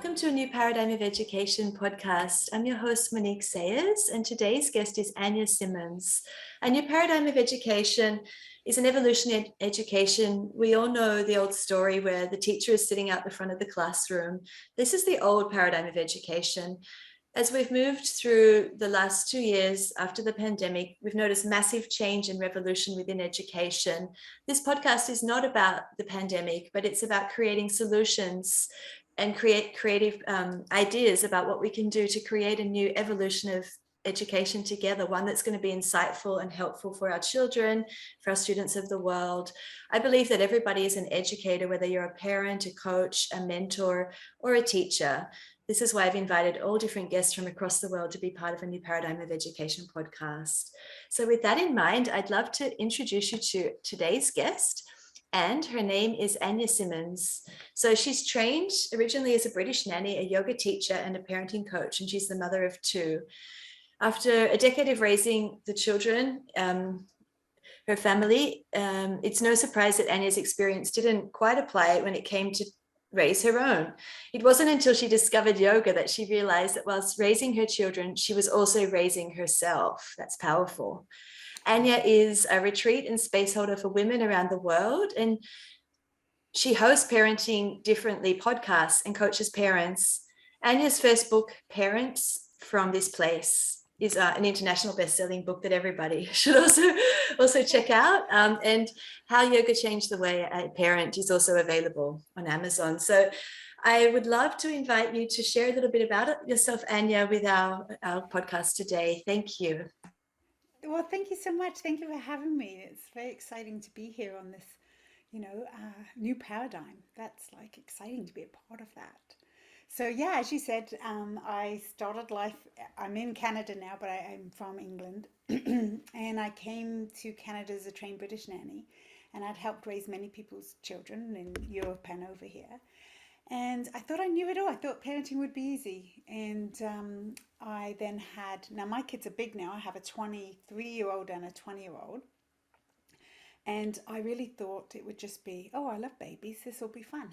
Welcome to a new Paradigm of Education podcast. I'm your host, Monique Sayers, and today's guest is Anja Simmons. A new Paradigm of Education is an evolutionary education. We all know the old story where the teacher is sitting out the front of the classroom. This is the old paradigm of education. As we've moved through the last 2 years after the pandemic, we've noticed massive change and revolution within education. This podcast is not about the pandemic, but it's about creating solutions and create creative ideas about what we can do to create a new evolution of education together, one that's going to be insightful and helpful for our children, for our students of the world. I believe that everybody is an educator, whether you're a parent, a coach, a mentor, or a teacher. This is why I've invited all different guests from across the world to be part of a new Paradigm of Education podcast. So with that in mind, I'd love to introduce you to today's guest. And her name is Anja Simmons. So she's trained originally as a British nanny, a yoga teacher, and a parenting coach, and she's the mother of two. After a decade of raising the children, her family, it's no surprise that Anja's experience didn't quite apply when it came to raise her own. It wasn't until she discovered yoga that she realized that whilst raising her children, she was also raising herself. That's powerful. Anja is a retreat and space holder for women around the world, and she hosts Parenting Differently podcasts and coaches parents. Anja's first book, Parents from This Place, is an international best-selling book that everybody should also check out. And How Yoga Changed the Way I Parent is also available on Amazon. So I would love to invite you to share a little bit about yourself, Anja, with our podcast today. Thank you. Well, thank you so much. Thank you for having me. It's very exciting to be here on this, new paradigm. That's like exciting to be a part of that. So yeah, as you said, I started life. I'm in Canada now, but I'm from England, and I came to Canada as a trained British nanny, and I'd helped raise many people's children in Europe and over here. And I thought I knew it all. I thought parenting would be easy. And I then now my kids are big now. I have a 23-year-old and a 20-year-old. And I really thought it would just be, oh, I love babies. This will be fun.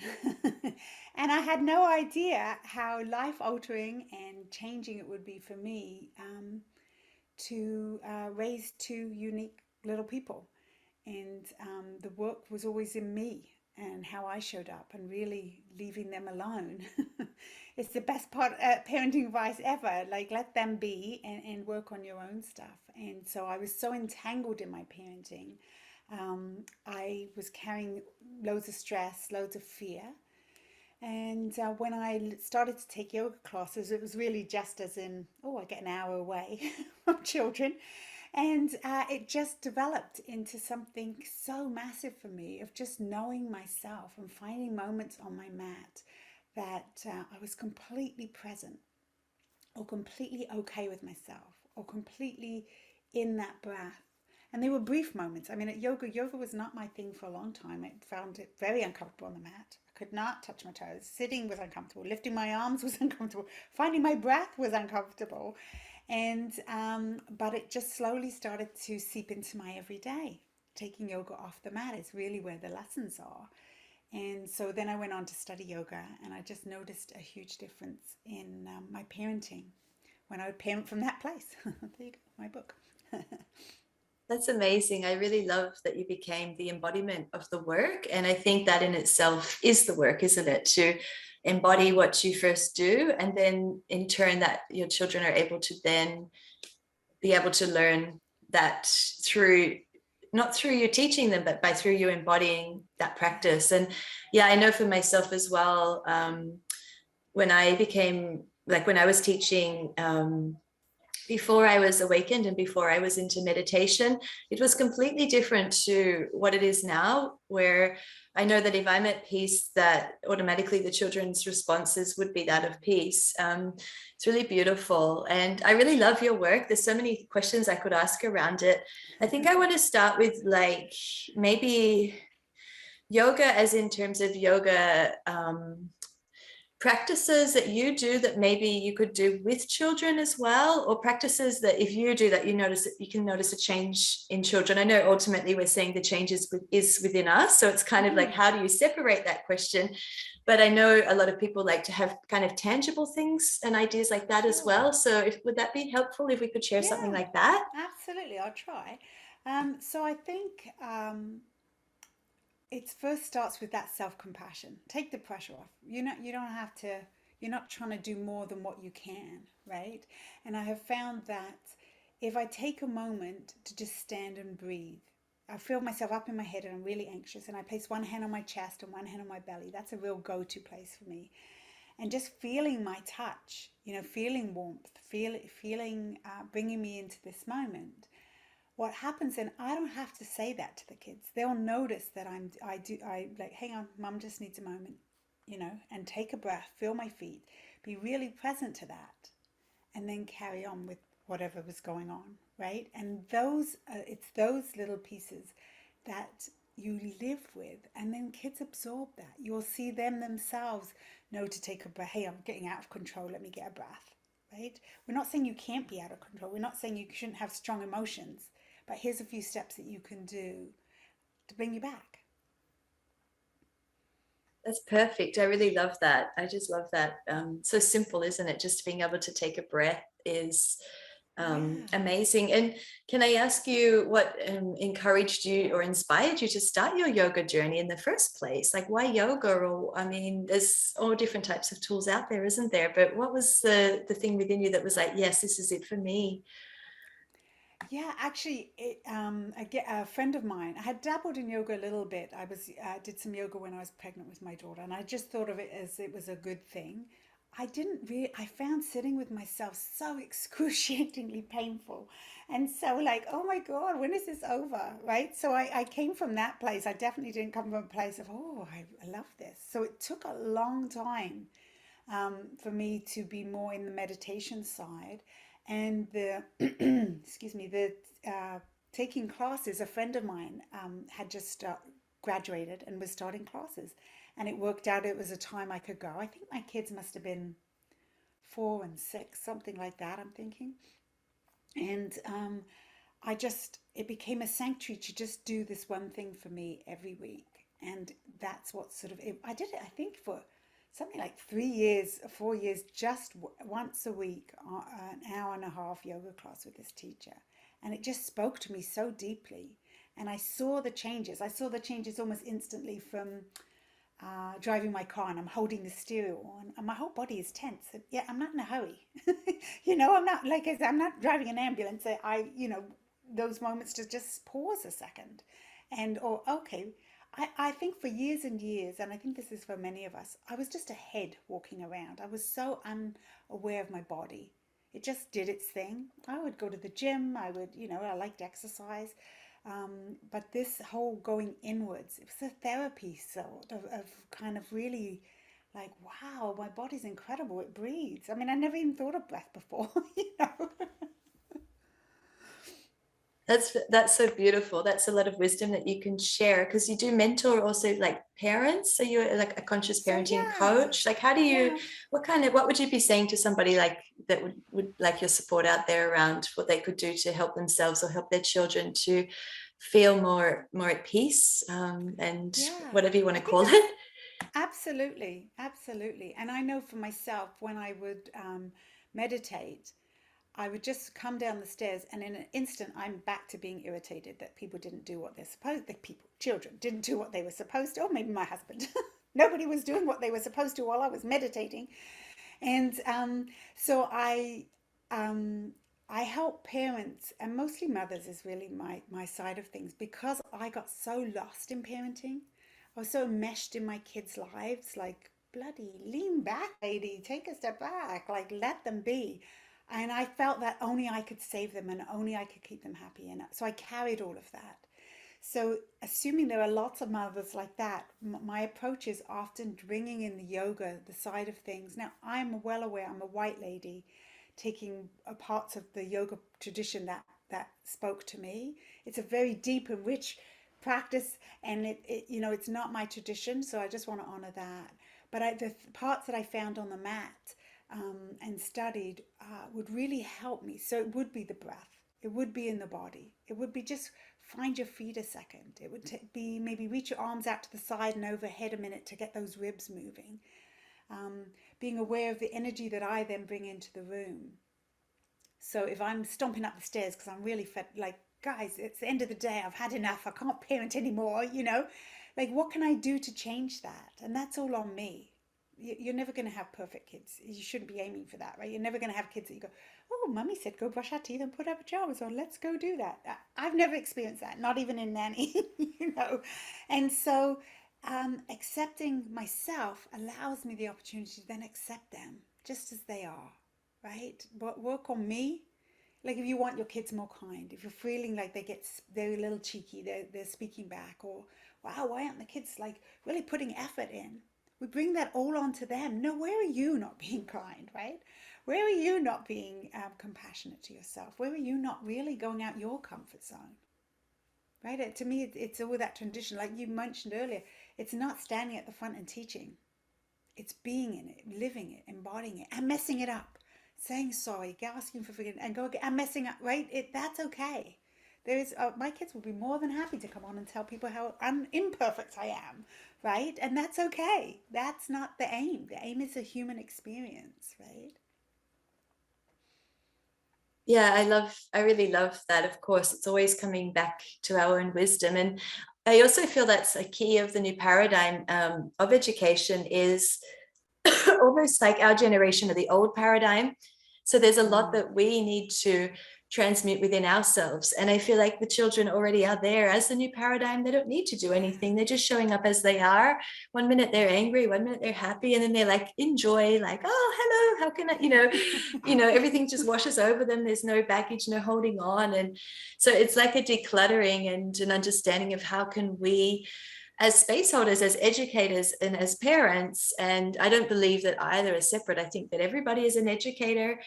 And I had no idea how life altering and changing it would be for me to raise two unique little people. And the work was always in me and how I showed up and really leaving them alone. It's the best part, parenting advice ever. Like, let them be and work on your own stuff. And so I was so entangled in my parenting. I was carrying loads of stress, loads of fear. And when I started to take yoga classes, it was really just as in, oh, I get an hour away from children. And it just developed into something so massive for me of just knowing myself and finding moments on my mat that I was completely present or completely okay with myself or completely in that breath. And they were brief moments. I mean, at yoga was not my thing for a long time. I found it very uncomfortable on the mat. I could not touch my toes. Sitting was uncomfortable. Lifting my arms was uncomfortable. Finding my breath was uncomfortable. And but it just slowly started to seep into my everyday. Taking yoga off the mat is really where the lessons are. And so then I went on to study yoga, and I just noticed a huge difference in my parenting when I would parent from that place. There you go, my book. That's amazing. I really love that you became the embodiment of the work. And I think that in itself is the work, isn't it? To embody what you first do, and then in turn that your children are able to then be able to learn that through, not through you teaching them, but by through you embodying that practice. And yeah, I know for myself as well, when I was teaching, before I was awakened and before I was into meditation, it was completely different to what it is now, where I know that if I'm at peace, that automatically the children's responses would be that of peace. It's really beautiful. And I really love your work. There's so many questions I could ask around it. I think I want to start with like maybe yoga as in terms of yoga practices that you do that maybe you could do with children as well, or practices that if you do that you notice that you can notice a change in children? I know ultimately we're saying the change is within us, so it's kind of like, how do you separate that question? But I know a lot of people like to have kind of tangible things and ideas like that as Sure. well. So would that be helpful if we could share something Yeah, like that? absolutely. I'll try. So I think it first starts with that self-compassion. Take the pressure off. You don't have to, you're not trying to do more than what you can, right? And I have found that if I take a moment to just stand and breathe, I feel myself up in my head and I'm really anxious, and I place one hand on my chest and one hand on my belly. That's a real go-to place for me. And just feeling my touch, feeling warmth, feeling bringing me into this moment. What happens then, I don't have to say that to the kids. They'll notice that I like, hang on, mum just needs a moment, and take a breath, feel my feet, be really present to that, and then carry on with whatever was going on, right? And it's those little pieces that you live with, and then kids absorb that. You'll see them themselves know to take a breath. Hey, I'm getting out of control. Let me get a breath, right? We're not saying you can't be out of control. We're not saying you shouldn't have strong emotions, but here's a few steps that you can do to bring you back. That's perfect. I really love that. I just love that. So simple, isn't it? Just being able to take a breath is Yeah. amazing. And can I ask you what encouraged you or inspired you to start your yoga journey in the first place? Like, why yoga? Or, I mean, there's all different types of tools out there, isn't there? But what was the thing within you that was like, yes, this is it for me? Yeah, actually, a friend of mine, I had dabbled in yoga a little bit. I did some yoga when I was pregnant with my daughter, and I just thought of it as it was a good thing. I found sitting with myself so excruciatingly painful. And so, like, oh my God, when is this over? Right? So I came from that place. I definitely didn't come from a place of, oh, I love this. So it took a long time for me to be more in the meditation side. And the, excuse me, the taking classes, a friend of mine had just graduated and was starting classes. And it worked out, it was a time I could go. I think my kids must have been 4 and 6, something like that, I'm thinking. And it became a sanctuary to just do this one thing for me every week. And that's what I did it, I think, for something like 3 years, 4 years, just once a week, an hour and a half yoga class with this teacher. And it just spoke to me so deeply. And I saw the changes. I saw the changes almost instantly from driving my car, and I'm holding the steering wheel, and my whole body is tense. Yeah, I'm not in a hurry. I'm not, like I said, I'm not driving an ambulance. Those moments to just pause a second, or okay. I think for years and years, and I think this is for many of us, I was just a head walking around. I was so unaware of my body. It just did its thing. I would go to the gym. I liked exercise. But this whole going inwards, it was a therapy sort of kind of really like, wow, my body's incredible. It breathes. I mean, I never even thought of breath before, you know. That's so beautiful. That's a lot of wisdom that you can share, because you do mentor also like parents. So you're like a conscious So parenting yeah, coach. Like, how do you, yeah. what would you be saying to somebody like that would like your support out there around what they could do to help themselves or help their children to feel more at peace, and Yeah, whatever you want I to think call that's it? absolutely, absolutely. And I know for myself, when I would meditate, I would just come down the stairs, and in an instant, I'm back to being irritated that people didn't do what they're supposed. The children didn't do what they were supposed to, or maybe my husband. Nobody was doing what they were supposed to while I was meditating, and so um, I help parents, and mostly mothers is really my side of things, because I got so lost in parenting. I was so enmeshed in my kids' lives, like, bloody lean back, lady, take a step back, like, let them be. And I felt that only I could save them and only I could keep them happy. And so I carried all of that. So, assuming there are lots of mothers like that, my approach is often bringing in the yoga, the side of things. Now, I'm well aware I'm a white lady taking parts of the yoga tradition that spoke to me. It's a very deep and rich practice, and it's not my tradition, so I just want to honor that. But the parts that I found on the mat and studied would really help me. So it would be the breath. It would be in the body. It would be just find your feet a second. It would be maybe reach your arms out to the side and overhead a minute to get those ribs moving. Um, Being aware of the energy that I then bring into the room. So if I'm stomping up the stairs because I'm really fed, like, guys, it's the end of the day, I've had enough, I can't parent anymore, like, what can I do to change that? And that's all on me. You're never going to have perfect kids. You shouldn't be aiming for that, right? You're never going to have kids that you go, oh, mummy said go brush our teeth and put our pajamas on. Let's go do that. I've never experienced that, not even in nanny, And so accepting myself allows me the opportunity to then accept them just as they are, right? But work on me. Like if you want your kids more kind, if you're feeling like they're a little cheeky, they're speaking back, or wow, why aren't the kids like really putting effort in? We bring that all onto them. No, where are you not being kind, right? Where are you not being compassionate to yourself? Where are you not really going out your comfort zone? Right? To me, it's all that transition. Like you mentioned earlier, it's not standing at the front and teaching. It's being in it, living it, embodying it, and messing it up, saying sorry, asking for forgiveness, and go again, and messing up. Right? That's okay. There is my kids will be more than happy to come on and tell people how imperfect I am, right? And that's okay. That's not the aim. The aim is a human experience, right? Yeah, I really love that. Of course, it's always coming back to our own wisdom. And I also feel that's a key of the new paradigm of education is almost like our generation of the old paradigm. So there's a lot Mm. that we need to transmute within ourselves. And I feel like the children already are there as the new paradigm. They don't need to do anything. They're just showing up as they are. One minute they're angry, one minute they're happy, and then they're like, enjoy, like, oh, hello, how can I, everything just washes over them. There's no baggage, no holding on. And so it's like a decluttering and an understanding of how can we as space holders, as educators, and as parents, and I don't believe that either is separate. I think that everybody is an educator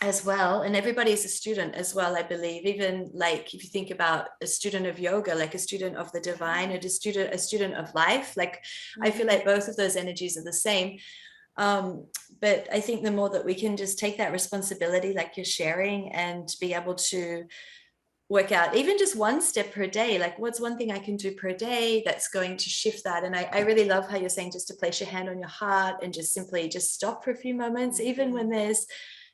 as well, and everybody is a student as well, I believe. Even like if you think about a student of yoga, like a student of the divine, or a student of life, like I feel like both of those energies are the same. But I think the more that we can just take that responsibility, like you're sharing, and be able to work out even just one step per day, like what's one thing I can do per day that's going to shift that. And I really love how you're saying just to place your hand on your heart and just simply just stop for a few moments, even when there's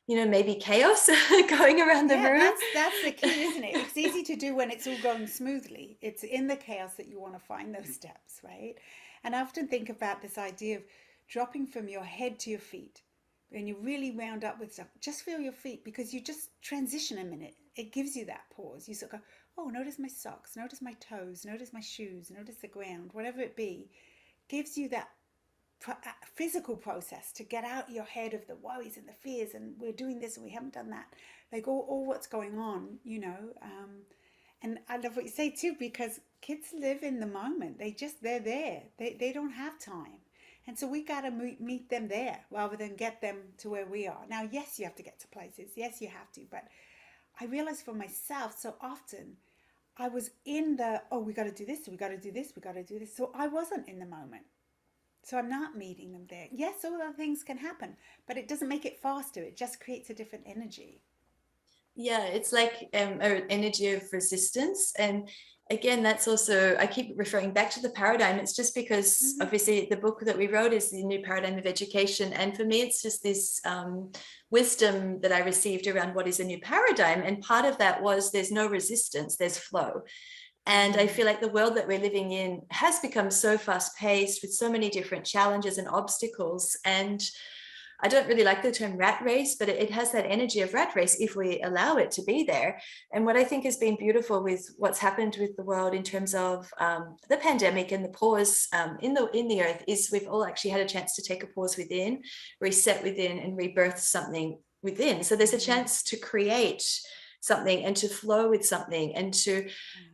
maybe chaos going around the Yeah, room. that's the key, isn't it? It's easy to do when it's all going smoothly. It's in the chaos that you want to find those steps, right? And I often think about this idea of dropping from your head to your feet. When you're really wound up with stuff, just feel your feet, because you just transition a minute. It gives you that pause. You sort of go, oh, notice my socks, notice my toes, notice my shoes, notice the ground, whatever it be. Gives you that physical process to get out your head of the worries and the fears, and we're doing this and we haven't done that, like all what's going on, and I love what you say too, because kids live in the moment. They're there. They don't have time, and so we got to meet them there rather than get them to where we are now. Yes, you have to get to places, yes you have to, but I realize for myself so often I was in the, oh, we got to do this, we got to do this, we got to do this, so I wasn't in the moment. So I'm not meeting them there. Yes, all other things can happen, but it doesn't make it faster. It just creates a different energy. Yeah, it's like an energy of resistance. And again, that's also, I keep referring back to the paradigm. It's just because obviously the book that we wrote is the new paradigm of education. And for me, it's just this wisdom that I received around what is a new paradigm. And part of that was there's no resistance, there's flow. And I feel like the world that we're living in has become so fast paced with so many different challenges and obstacles. And I don't really like the term rat race, but it has that energy of rat race if we allow it to be there. And what I think has been beautiful with what's happened with the world in terms of the pandemic and the pause in the earth is we've all actually had a chance to take a pause within, reset within, and rebirth something within. So there's a chance to create something and to flow with something and to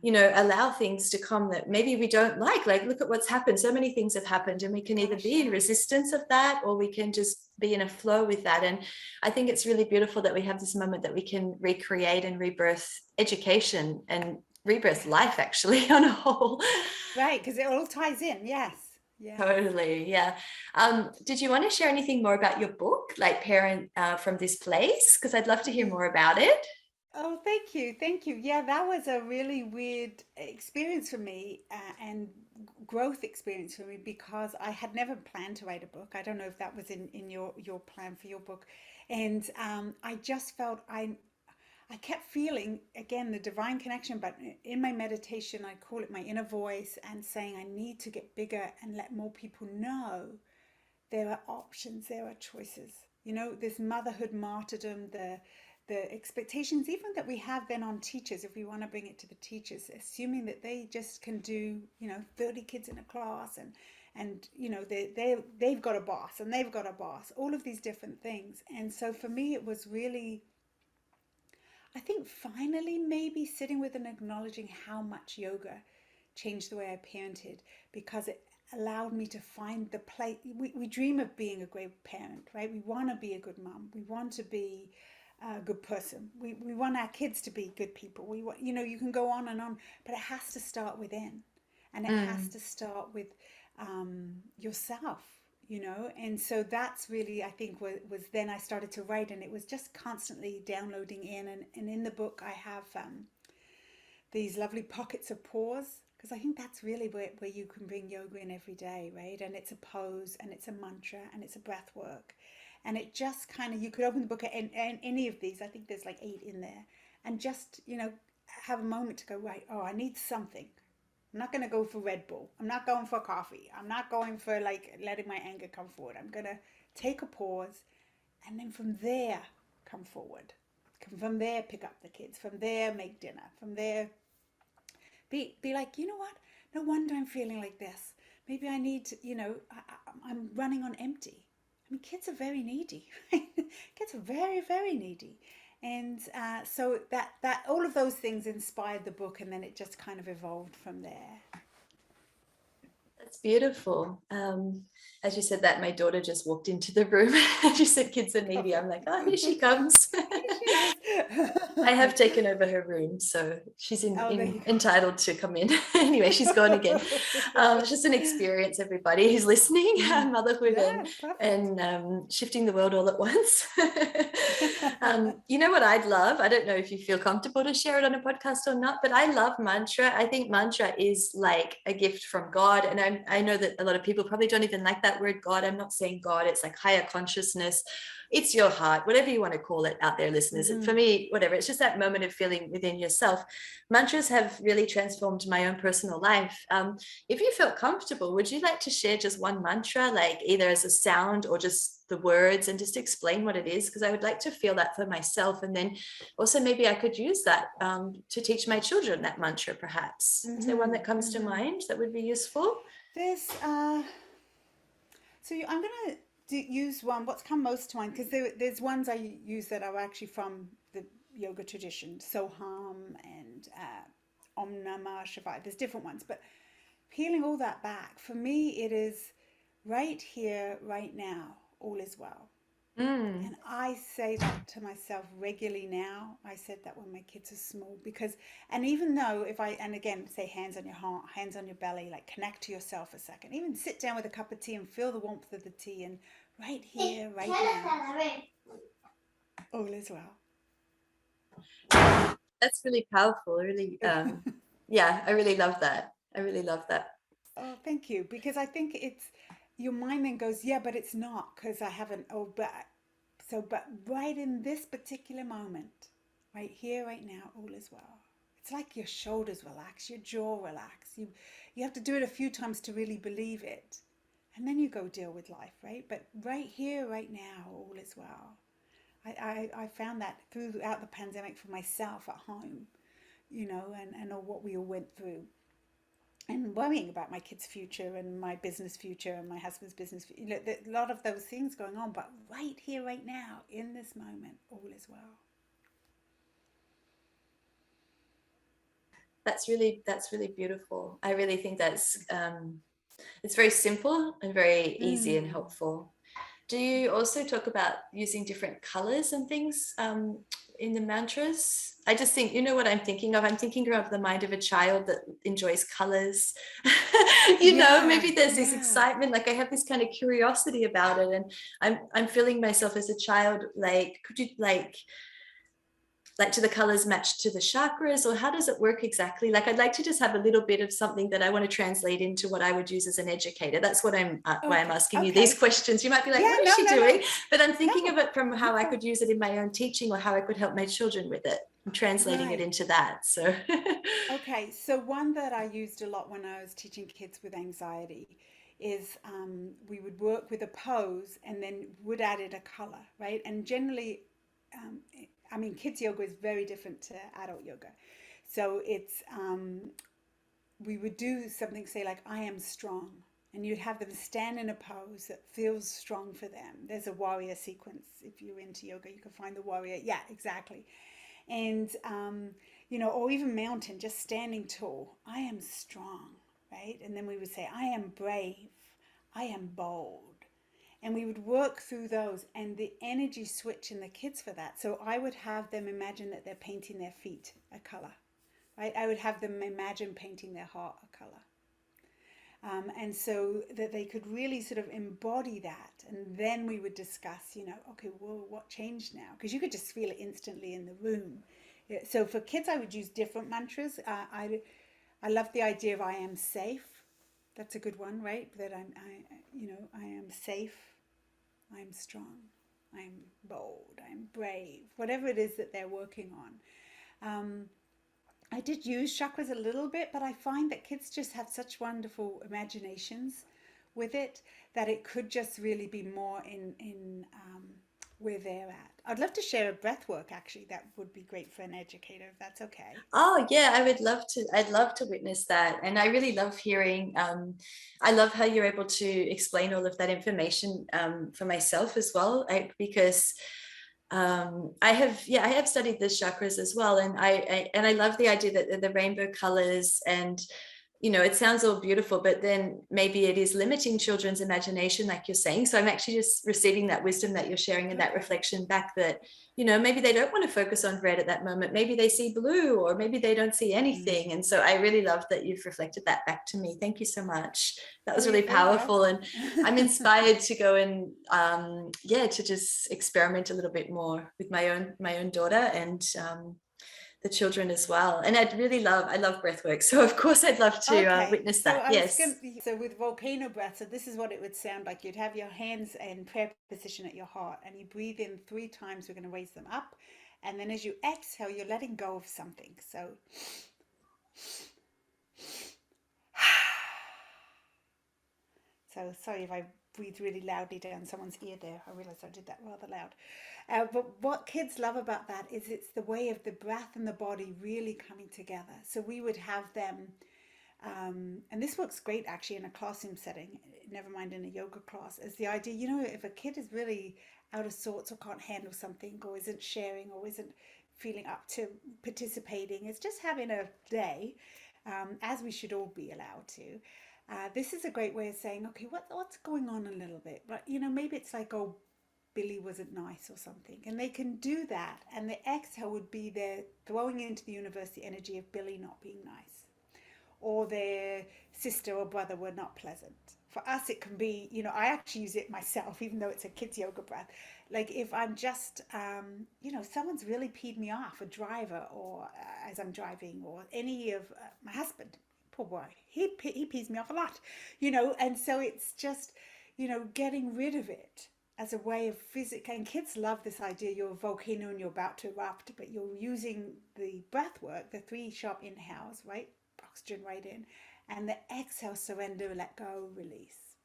allow things to come that maybe we don't like look at what's happened. So many things have happened, and we can either be in resistance of that, or we can just be in a flow with that. And I think it's really beautiful that we have this moment that we can recreate and rebirth education and rebirth life actually on a whole. Right, because it all ties in. Yes. Yes. Totally. Yeah. Did you want to share anything more about your book, like Parent from This Place? Because I'd love to hear more about it. Oh, thank you. Thank you. Yeah, that was a really weird experience for me and growth experience for me because I had never planned to write a book. I don't know if that was in your plan for your book. And I just felt I kept feeling again the divine connection, but in my meditation, I call it my inner voice and saying I need to get bigger and let more people know there are options, there are choices. You know, this motherhood martyrdom, the expectations even that we have then on teachers, if we want to bring it to the teachers, assuming that they just can do, 30 kids in a class and they've got a boss and they've got a boss, all of these different things. And so for me it was really, I think, finally maybe sitting with and acknowledging how much yoga changed the way I parented because it allowed me to find the place. We dream of being a great parent, right? We want to be a good mom. We want to be a good person. We want our kids to be good people. We want, you can go on and on, but it has to start within, and it has Mm. to start with yourself. And so that's really, I think, was then I started to write, and it was just constantly downloading in. And in the book I have these lovely pockets of pause, because I think that's really where you can bring yoga in every day, right? And it's a pose and it's a mantra and it's a breath work, and it just kind of, you could open the book and any of these, I think there's like 8 in there, and just have a moment to go, right, oh, I need something. I'm not going to go for Red Bull. I'm not going for coffee. I'm not going for like letting my anger come forward. I'm going to take a pause, and then from there come forward. From there pick up the kids. From there make dinner. From there be like, you know what? No wonder I'm feeling like this. Maybe I need to, I'm running on empty. I mean, kids are very needy, right? Kids are very, very needy. And so that all of those things inspired the book, and then it just kind of evolved from there. That's beautiful. As you said that, my daughter just walked into the room. She said kids are needy. I'm like, oh, here she comes. Here she I is. have taken over her room, so she's Oh, there you entitled to come in. Anyway, she's gone again. It's just an experience, everybody who's listening, go. motherhood Yeah, perfect. and shifting the world all at once. You know what I'd love? I don't know if you feel comfortable to share it on a podcast or not, but I love mantra. I think mantra is like a gift from God. And I know that a lot of people probably don't even like that word God. I'm not saying God, it's like higher consciousness. It's your heart, whatever you want to call it out there, listeners. For Mm-hmm. me, whatever, it's just that moment of feeling within yourself. Mantras have really transformed my own personal life. If you felt comfortable, would you like to share just one mantra, like either as a sound or just the words, and just explain what it is? Because I would like to feel that for myself. And then also maybe I could use that to teach my children that mantra, perhaps. Is there one Mm-hmm. that comes to Mm-hmm. mind that would be useful? There's I'm gonna use one. What's come most to mind? Because there's ones I use that are actually from the yoga tradition, Soham and Om Namah Shivaya. There's different ones, but peeling all that back, for me, it is right here, right now. All is well. Mm. And I say that to myself regularly now. I said that when my kids are small because, and even though if I, and again, say hands on your heart, hands on your belly, like connect to yourself a second. Even sit down with a cup of tea and feel the warmth of the tea, and right here, right now, all is well. That's really powerful. Really, yeah, I really love that. I really love that. Oh, thank you. Because I think it's, your mind then goes, yeah, but it's not because I haven't, oh, but right in this particular moment, right here, right now, all is well. It's like your shoulders relax, your jaw relax. You have to do it a few times to really believe it. And then you go deal with life, right? But right here, right now, all is well. I found that throughout the pandemic for myself at home, and all what we all went through and worrying about my kids' future and my business future and my husband's business. A lot of those things going on, but right here, right now, in this moment, all is well. That's really beautiful. I really think that's it's very simple and very easy and Mm. helpful. Do you also talk about using different colors and things in the mantras. I just think, you know what I'm thinking of? I'm thinking of the mind of a child that enjoys colors. Maybe Yeah, there's this yeah. excitement, like I have this kind of curiosity about it, and I'm feeling myself as a child, like, could you like do the colors match to the chakras, or how does it work exactly? Like I'd like to just have a little bit of something that I want to translate into what I would use as an educator. That's what I'm why I'm Okay, asking you these okay. questions. You might be like, Yeah, what is no, she no, no, doing? But I'm thinking of no, it from no how I problem. could use it in my own teaching, or how I could help my children with it. I'm translating it Right. into that. So Okay, so one that I used a lot when I was teaching kids with anxiety is we would work with a pose and then would add it a color, right? And generally, um, I mean, kids yoga is very different to adult yoga. So it's, we would do something, say, like, I am strong. And you'd have them stand in a pose that feels strong for them. There's a warrior sequence. If you're into yoga, you can find the warrior. Yeah, exactly. And or even mountain, just standing tall. I am strong, right? And then we would say, I am brave, I am bold. And we would work through those and the energy switch in the kids for that. So I would have them imagine that they're painting their feet a color, right? I would have them imagine painting their heart a color. And so that they could really sort of embody that. And then we would discuss, okay, well, what changed now? Because you could just feel it instantly in the room. Yeah, so for kids, I would use different mantras. I love the idea of I am safe. That's a good one, right? That I am safe. I'm strong. I'm bold. I'm brave. Whatever it is that they're working on. I did use chakras a little bit, but I find that kids just have such wonderful imaginations with it that it could just really be more in where they're at. I'd love to share a breath work actually. That would be great for an educator if that's okay. oh yeah, I would love to. I'd love to witness that, and I really love hearing. I love how you're able to explain all of that information for myself as well, because I have studied the chakras as well, and I love the idea that the rainbow colors, and it sounds all beautiful, but then maybe it is limiting children's imagination, like you're saying. So I'm actually just receiving that wisdom that you're sharing, and that Okay. reflection back that, maybe they don't want to focus on red at that moment. Maybe they see blue, or maybe they don't see anything. Mm. And so I really love that you've reflected that back to me. Thank you so much. That Oh, was you're really very powerful. welcome. And I'm inspired to go and, to just experiment a little bit more with my own daughter, and, the children as well. And I love breath work. So of course I'd love to Okay, witness so that. I was Yes. going to, so with volcano breath, so this is what it would sound like. You'd have your hands in prayer position at your heart and you breathe in 3 times. We're going to raise them up. And then as you exhale, you're letting go of something. So, so sorry if I breathe really loudly down someone's ear there. I realize I did that rather loud. But what kids love about that is it's the way of the breath and the body really coming together. So we would have them. And this works great actually in a classroom setting, never mind in a yoga class, is the idea, if a kid is really out of sorts or can't handle something or isn't sharing or isn't feeling up to participating, it's just having a day, as we should all be allowed to. This is a great way of saying, okay, what's going on a little bit? But, maybe it's like, oh, Billy wasn't nice or something. And they can do that. And the exhale would be their throwing into the universe the energy of Billy not being nice or their sister or brother were not pleasant. For us, it can be, I actually use it myself, even though it's a kids yoga breath. Like if I'm just, someone's really peed me off, a driver, or as I'm driving, or any of my husband, poor boy, he pees me off a lot, and so it's just, getting rid of it as a way of physical. And kids love this idea you're a volcano and you're about to erupt, but you're using the breath work, the 3 sharp inhales, right? Oxygen right in, and the exhale, surrender, let go, release.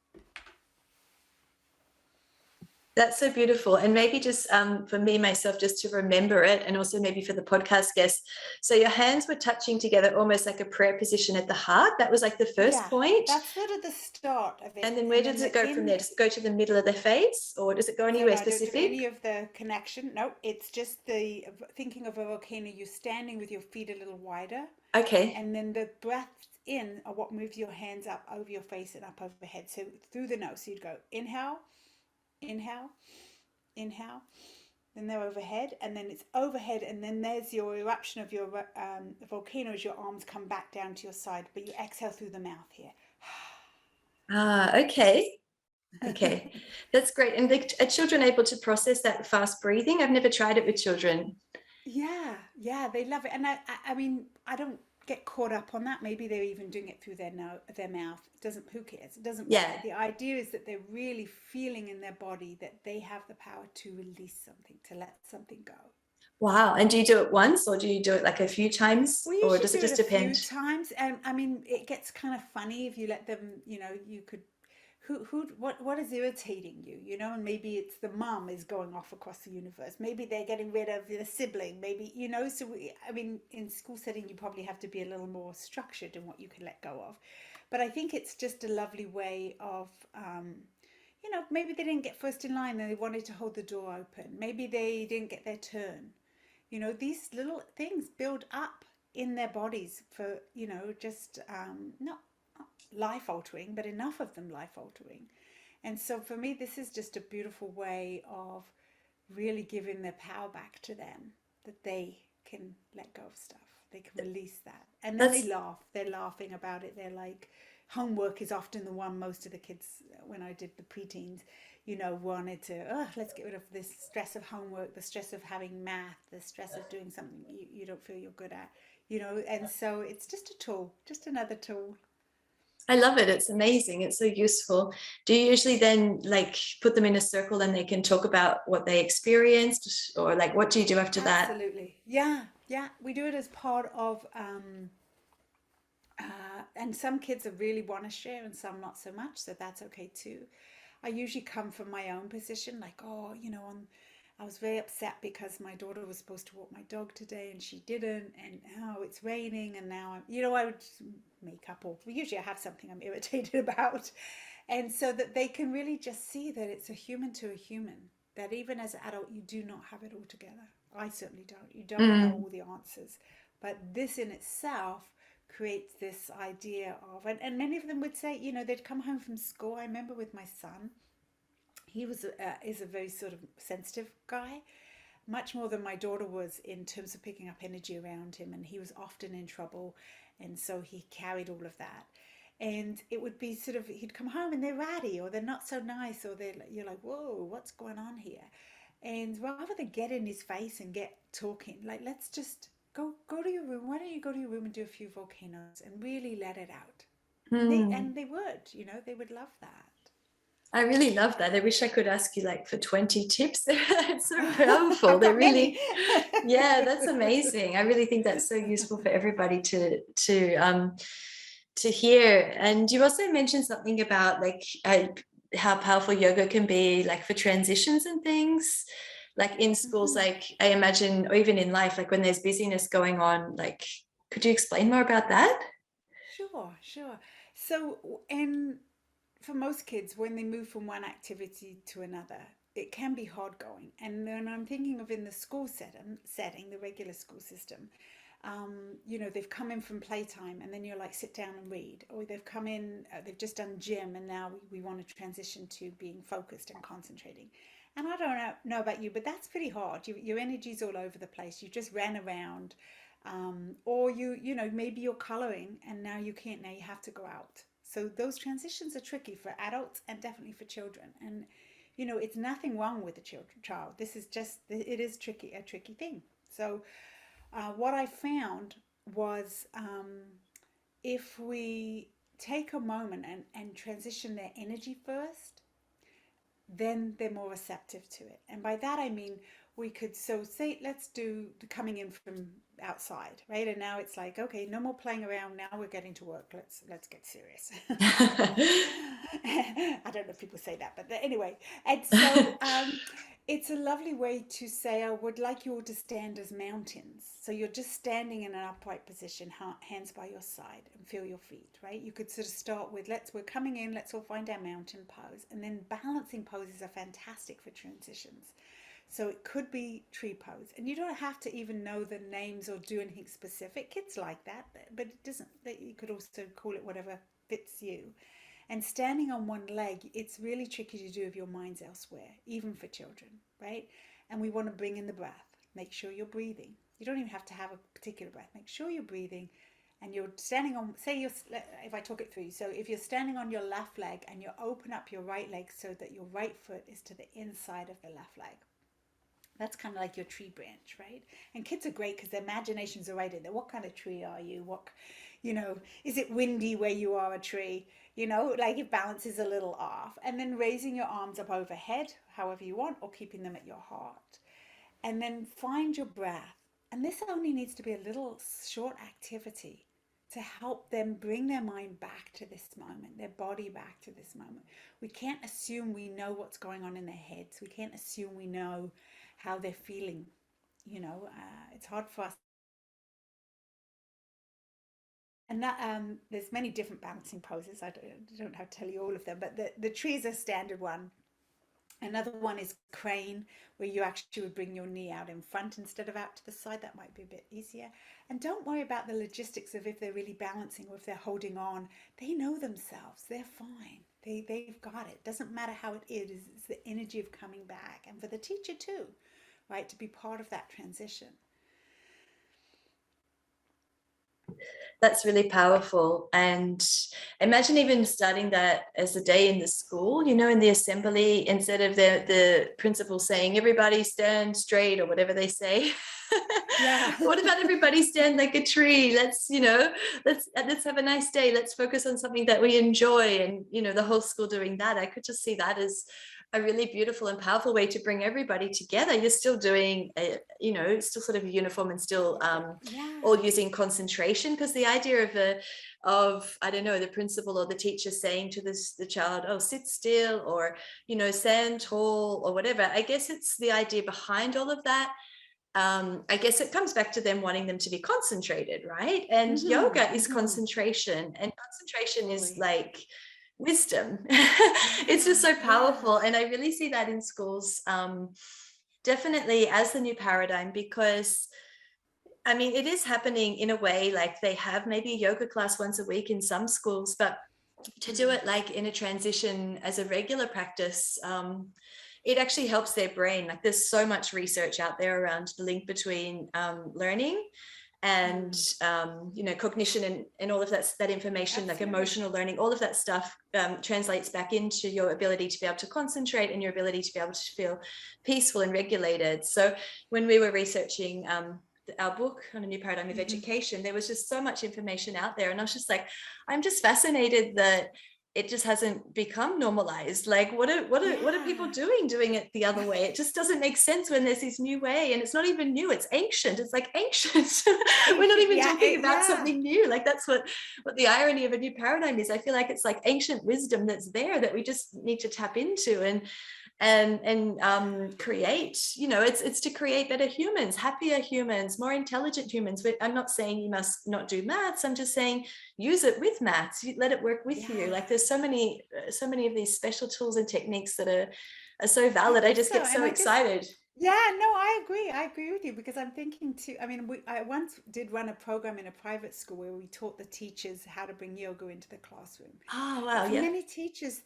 That's so beautiful. And maybe just for me, myself, just to remember it, and also maybe for the podcast guests. So your hands were touching together almost like a prayer position at the heart. That was like the first Yeah, point. that's sort of the start of And it. then where And then does it the go from there? Does it go to the middle of the face, or does it go no, anywhere no, I don't do any specific? of the connection. No, it's just the thinking of a volcano. You're standing with your feet a little wider, Okay. and then the breaths in are what moves your hands up over your face and up overhead. So through the nose, so you'd go inhale, inhale, inhale, then they're overhead, and then it's overhead, and then there's your eruption of your volcano as your arms come back down to your side, but you exhale through the mouth here. Ah, okay. Okay. That's great. And are children able to process that fast breathing? I've never tried it with children. Yeah, yeah, they love it, and I mean, I don't get caught up on that. Maybe they're even doing it through their mouth. It doesn't. Who cares? It doesn't matter. Yeah. The idea is that they're really feeling in their body that they have the power to release something, to let something go. Wow. And do you do it once or do you do it like a few times We or usually does it do it just a few depend? times, and I mean, it gets kind of funny if you let them. You could. What is irritating you? And maybe it's the mum is going off across the universe. Maybe they're getting rid of the sibling. Maybe. So I mean, in school setting, you probably have to be a little more structured in what you can let go of. But I think it's just a lovely way of, maybe they didn't get first in line and they wanted to hold the door open. Maybe they didn't get their turn. These little things build up in their bodies for, just not life altering, but enough of them life altering. And so for me, this is just a beautiful way of really giving their power back to them, that they can let go of stuff. They can release that. And then they That's laugh. They're laughing about it. They're like, homework is often the one most of the kids, when I did the preteens, wanted to, let's get rid of this stress of homework, the stress of having math, the stress of doing something you don't feel you're good at, and so it's just a tool, just another tool. I love it. It's amazing. It's so useful. Do you usually then like put them in a circle and they can talk about what they experienced or like what do you do after that? Absolutely. Yeah, yeah. We do it as part of, and some kids really want to share and some not so much, so that's okay too. I usually come from my own position, like, I was very upset because my daughter was supposed to walk my dog today and she didn't, and now it's raining, and now I would make up, or usually I have something I'm irritated about, and so that they can really just see that it's a human to a human, that even as an adult, you do not have it all together. I certainly don't. You don't know Mm. all the answers, but this in itself creates this idea of, and many of them would say, they'd come home from school. I remember with my son, he is a very sort of sensitive guy, much more than my daughter was in terms of picking up energy around him, and he was often in trouble, and so he carried all of that. And it would be sort of, he'd come home and they're ratty or they're not so nice, or you're like, whoa, what's going on here? And rather than get in his face and get talking, like, let's just go to your room. Why don't you go to your room and do a few volcanoes and really let it out? Mm. And they would, they would love that. I really love that. I wish I could ask you like for 20 tips. It's so powerful. I've They're got many. really, yeah, that's amazing. I really think that's so useful for everybody to hear. And you also mentioned something about like how powerful yoga can be like for transitions and things. Like in schools, Mhm. like I imagine, or even in life, like when there's busyness going on, like could you explain more about that? Sure, sure. So, and for most kids, when they move from one activity to another, it can be hard going. And then I'm thinking of in the school setting, the regular school system. They've come in from playtime, and then you're like, sit down and read. Or they've come in, they've just done gym, and now we want to transition to being focused and concentrating. And I don't know about you, but that's pretty hard. Your energy's all over the place. You just ran around, or maybe you're coloring, and now you can't. Now you have to go out. So those transitions are tricky for adults and definitely for children. And it's nothing wrong with the child. This is just, it is tricky, a tricky thing. So what I found was, if we take a moment and transition their energy first, then they're more receptive to it. And by that I mean, we could, so say, let's do the coming in from outside, right? And now it's like, okay, no more playing around. Now we're getting to work. Let's get serious. I don't know if people say that, but anyway. And so it's a lovely way to say, I would like you all to stand as mountains. So you're just standing in an upright position, hands by your side, and feel your feet, right? You could sort of start with, we're coming in, let's all find our mountain pose. And then balancing poses are fantastic for transitions. So it could be tree pose. And you don't have to even know the names or do anything specific. Kids like that, but it doesn't, you could also call it whatever fits you. And standing on one leg, it's really tricky to do if your mind's elsewhere, even for children. right? And we want to bring in the breath. Make sure you're breathing. You don't even have to have a particular breath. Make sure you're breathing and you're standing on, say you're, if I talk it through, so if you're standing on your left leg and you open up your right leg so that your right foot is to the inside of the left leg. That's kind of like your tree branch, right? And kids are great because their imaginations are right in there. What kind of tree are you? What, is it windy where you are a tree? Like it bounces a little off. And then raising your arms up overhead, however you want, or keeping them at your heart. And then find your breath. And this only needs to be a little short activity to help them bring their mind back to this moment, their body back to this moment. We can't assume we know what's going on in their heads. We can't assume we know how they're feeling. It's hard for us. And that there's many different balancing poses. I don't have to tell you all of them, but the tree is a standard one. Another one is crane, where you actually would bring your knee out in front instead of out to the side. That might be a bit easier. And don't worry about the logistics of if they're really balancing or if they're holding on. They know themselves. They're fine. They've got it. Doesn't matter how it is. It's the energy of coming back. And for the teacher too, right, to be part of that transition. That's really powerful. And imagine even starting that as a day in the school, in the assembly, instead of the principal saying, everybody stand straight or whatever they say. Yeah. What about everybody stand like a tree? Let's have a nice day. Let's focus on something that we enjoy. And, the whole school doing that. I could just see that as a really beautiful and powerful way to bring everybody together. You're still doing, still sort of uniform and still all using concentration, because the idea of I don't know, the principal or the teacher saying to the child, oh, sit still, or, stand tall or whatever. I guess it's the idea behind all of that. I guess it comes back to them wanting them to be concentrated, right? And yoga is concentration, and concentration is like wisdom. It's just so powerful. And I really see that in schools, definitely as the new paradigm, because I mean, it is happening in a way, like they have maybe a yoga class once a week in some schools, but to do it like in a transition as a regular practice, it actually helps their brain. Like there's so much research out there around the link between learning and cognition and all of that information. Absolutely. Like emotional learning, all of that stuff translates back into your ability to be able to concentrate and your ability to be able to feel peaceful and regulated. So when we were researching our book on a new paradigm of education, there was just so much information out there, and I was just like, I'm just fascinated that it just hasn't become normalized. Like what are people doing it the other way? It just doesn't make sense when there's this new way, and it's not even new, it's ancient. It's like ancient. We're not even talking about something new. Like that's what the irony of a new paradigm is. I feel like it's like ancient wisdom that's there that we just need to tap into and create, it's to create better humans, happier humans, more intelligent humans. I'm not saying you must not do maths. I'm just saying use it with maths. Let it work with you. Like there's so many of these special tools and techniques that are so valid. I just get so excited. Yeah, no, I agree with you, because I'm thinking too. I mean, I once did run a program in a private school where we taught the teachers how to bring yoga into the classroom. Oh wow! For many teachers,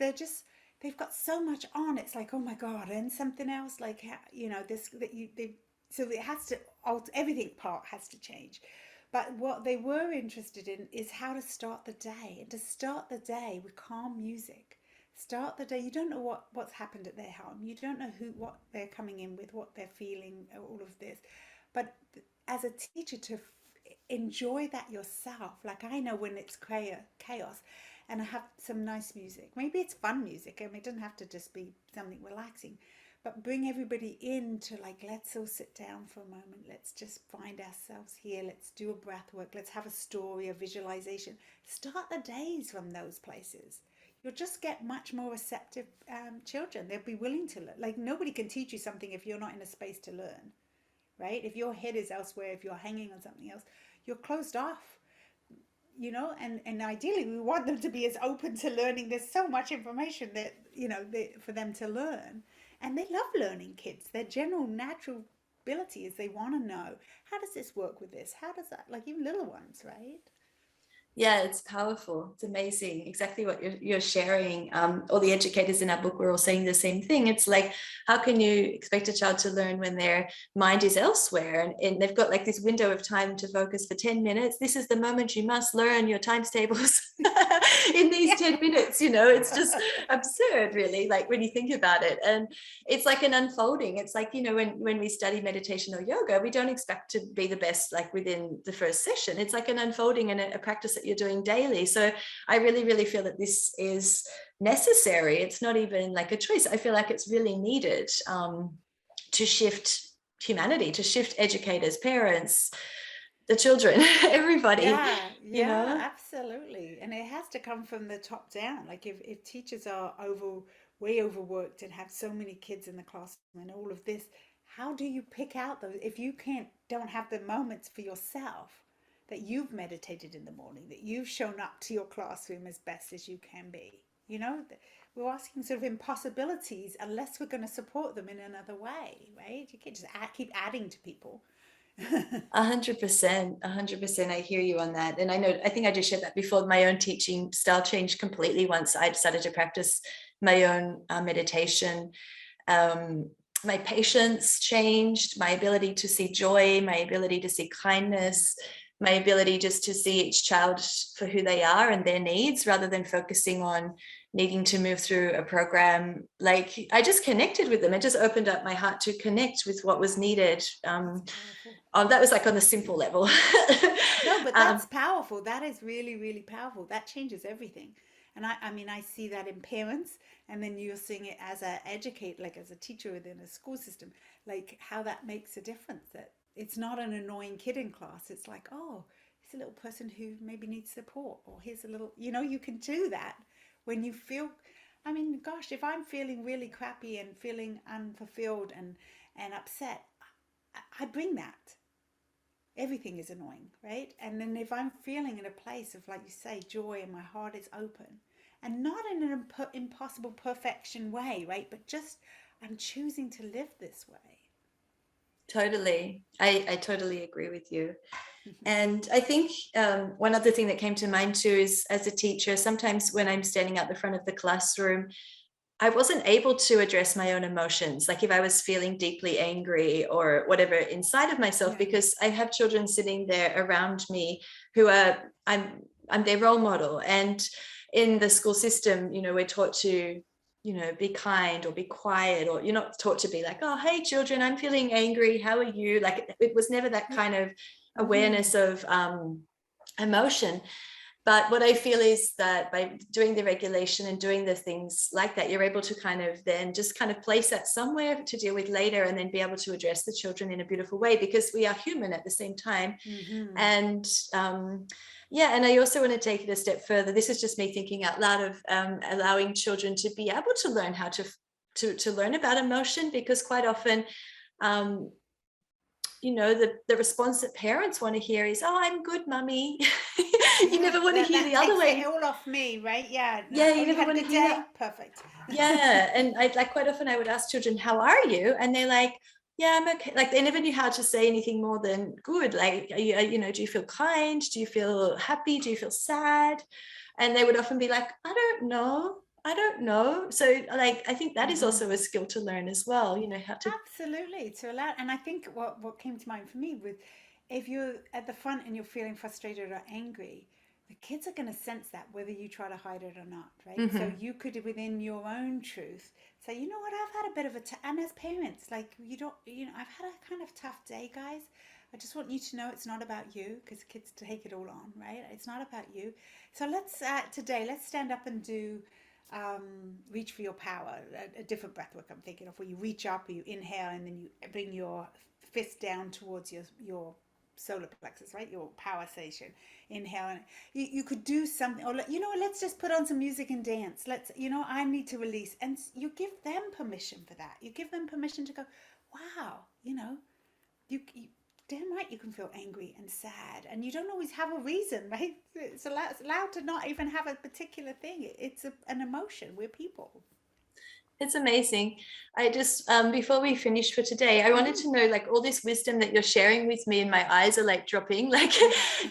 they've got so much on. It's like, oh my God, and something else, like, so it has to, everything part has to change. But what they were interested in is how to start the day, and to start the day with calm music. Start the day. You don't know what's happened at their home. You don't know what they're coming in with, what they're feeling, all of this. But as a teacher, to enjoy that yourself. Like I know when it's chaos, and I have some nice music. Maybe it's fun music. I mean, it doesn't have to just be something relaxing, but bring everybody in to like, let's all sit down for a moment. Let's just find ourselves here. Let's do a breath work. Let's have a story, a visualization. Start the days from those places. You'll just get much more receptive children. They'll be willing to learn. Like nobody can teach you something if you're not in a space to learn, right? If your head is elsewhere, if you're hanging on something else, you're closed off. And ideally we want them to be as open to learning. There's so much information that, for them to learn. And they love learning, kids. Their general natural ability is they want to know, how does this work with this? How does that, like even little ones, right? Yeah, it's powerful. It's amazing. Exactly what you're sharing. All the educators in our book were all saying the same thing. It's like, how can you expect a child to learn when their mind is elsewhere and they've got like this window of time to focus for 10 minutes? This is the moment you must learn your times tables in these 10 minutes. It's just absurd, really, like when you think about it. And it's like an unfolding. It's like, when we study meditation or yoga, we don't expect to be the best like within the first session. It's like an unfolding and a practice that you're doing daily. So I really, really feel that this is necessary. It's not even like a choice. I feel like it's really needed to shift humanity, to shift educators, parents, the children, everybody, Yeah, you yeah, know. absolutely. And it has to come from the top down. Like if teachers are way overworked and have so many kids in the classroom and all of this, how do you pick out those if you don't have the moments for yourself that you've meditated in the morning, that you've shown up to your classroom as best as you can be? You know, we're asking sort of impossibilities unless we're going to support them in another way, right? You can't just keep adding to people. 100%, 100%. I hear you on that. And I think I just shared that before. My own teaching style changed completely once I started to practice my own meditation. Um, my patience changed, my ability to see joy, my ability to see kindness, my ability just to see each child for who they are and their needs rather than focusing on needing to move through a program. Like I just connected with them. It just opened up my heart to connect with what was needed. That's powerful. That was like on the simple level. No, but um, that's powerful. That is really, really powerful. That changes everything. And I mean, I see that in parents, and then you're seeing it as a educate, like as a teacher within a school system, like how that makes a difference. That it's not an annoying kid in class. It's like, oh, here's a little person who maybe needs support, or here's a little, you can do that when you feel. I mean, gosh, if I'm feeling really crappy and feeling unfulfilled and upset, I bring that. Everything is annoying, right? And then if I'm feeling in a place of, like you say, joy and my heart is open, and not in an impossible perfection way, right? But just I'm choosing to live this way. Totally. I totally agree with you. And I think one other thing that came to mind too is as a teacher, sometimes when I'm standing at the front of the classroom, I wasn't able to address my own emotions, like if I was feeling deeply angry or whatever inside of myself, Yeah. because I have children sitting there around me who are, I'm their role model. And in the school system, we're taught to, be kind or be quiet, or you're not taught to be like, oh, hey, children, I'm feeling angry. How are you? Like it was never that kind of Mm-hmm. awareness of emotion. But what I feel is that by doing the regulation and doing the things like that, you're able to kind of then just kind of place that somewhere to deal with later and then be able to address the children in a beautiful way, because we are human at the same time. Mm-hmm. And yeah, and I also want to take it a step further. This is just me thinking out loud of allowing children to be able to learn how to learn about emotion, because quite often um, the response that parents want to hear is, oh, I'm good, mummy. You Yeah, never want to hear that the other takes it way. all off me, right? Yeah. Yeah, Oh, you you never had a want to good hear day? that. Perfect. Yeah, and I like quite often I would ask children, how are you? And they're like, yeah, I'm okay. Like they never knew how to say anything more than good. Like, do you feel kind? Do you feel happy? Do you feel sad? And they would often be like, I don't know. I don't know. So like I think that is Mm-hmm. also a skill to learn as well, how to. Absolutely, to allow, and I think what came to mind for me with, if you're at the front and you're feeling frustrated or angry, the kids are going to sense that whether you try to hide it or not, right? So Mhm. you could, within your own truth, say, you know what, I've had a bit of and as parents, like you don't, I've had a kind of tough day, guys. I just want you to know it's not about you, because kids take it all on, right? It's not about you. So let's stand up and do reach for your power, a different breath work I'm thinking of, where you reach up, you inhale, and then you bring your fist down towards your solar plexus, right? Your power station. Inhale, and you could do something, or let's just put on some music and dance. I need to release, and you give them permission for that. You give them permission to go, wow, you damn right you can feel angry and sad, and you don't always have a reason, right? It's allowed to not even have a particular thing. It's an emotion. We're people. It's amazing. I just, before we finish for today, I wanted to know, like, all this wisdom that you're sharing with me, and my eyes are like dropping. Like,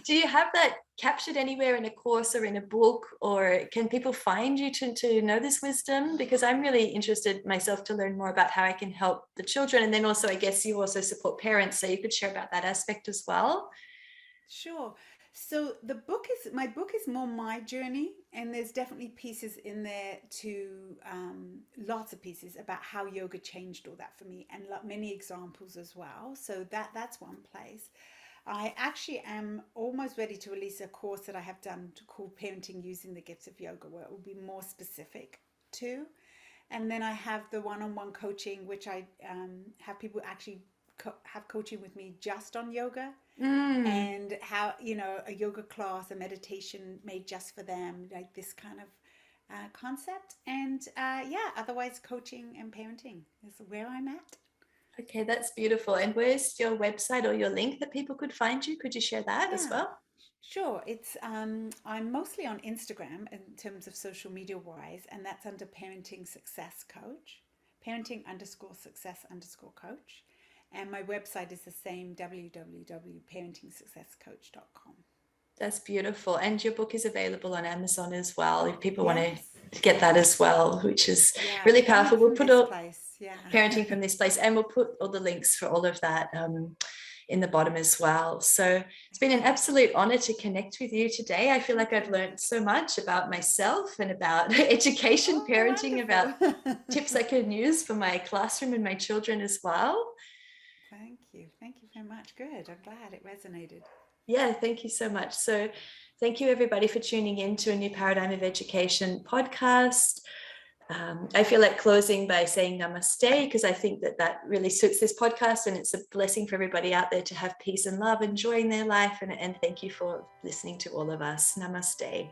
do you have that captured anywhere in a course or in a book, or can people find you to know this wisdom? Because I'm really interested myself to learn more about how I can help the children. And then also, I guess you also support parents, so you could share about that aspect as well. Sure. So my book is more my journey, and there's definitely pieces in there to lots of pieces about how yoga changed all that for me, and many examples as well. So that's one place. I actually am almost ready to release a course that I have done called Parenting Using the Gifts of Yoga, where it will be more specific to. And then I have the one-on-one coaching, which I have people actually have coaching with me just on yoga, Mm. and how, a yoga class, a meditation made just for them, like this kind of concept. And yeah, otherwise coaching and parenting is where I'm at. Okay, that's beautiful. And where's your website or your link that people could find you? Could you share that as Yeah, well? sure. It's I'm mostly on Instagram in terms of social media wise, and that's under Parenting Success Coach, parenting underscore success underscore coach. And my website is the same, www.parentingsuccesscoach.com. That's beautiful. And your book is available on Amazon as well if people want Yes. to get that as well, which is Yeah, really parenting powerful. We'll from put this all place. Yeah. parenting from this place, and we'll put all the links for all of that in the bottom as well. So it's been an Excellent. absolute honor to connect with you today. I feel like Thank I've you. learned so much about myself and about education, Oh, parenting, about wonderful. tips I can use for my classroom and my children as well. Thank you. Thank you very much. Good. I'm glad it resonated. Yeah, thank you so much. So thank you everybody for tuning in to a New Paradigm of Education podcast. I feel like closing by saying namaste, because I think that really suits this podcast, and it's a blessing for everybody out there to have peace and love, enjoying their life. And thank you for listening to all of us. Namaste.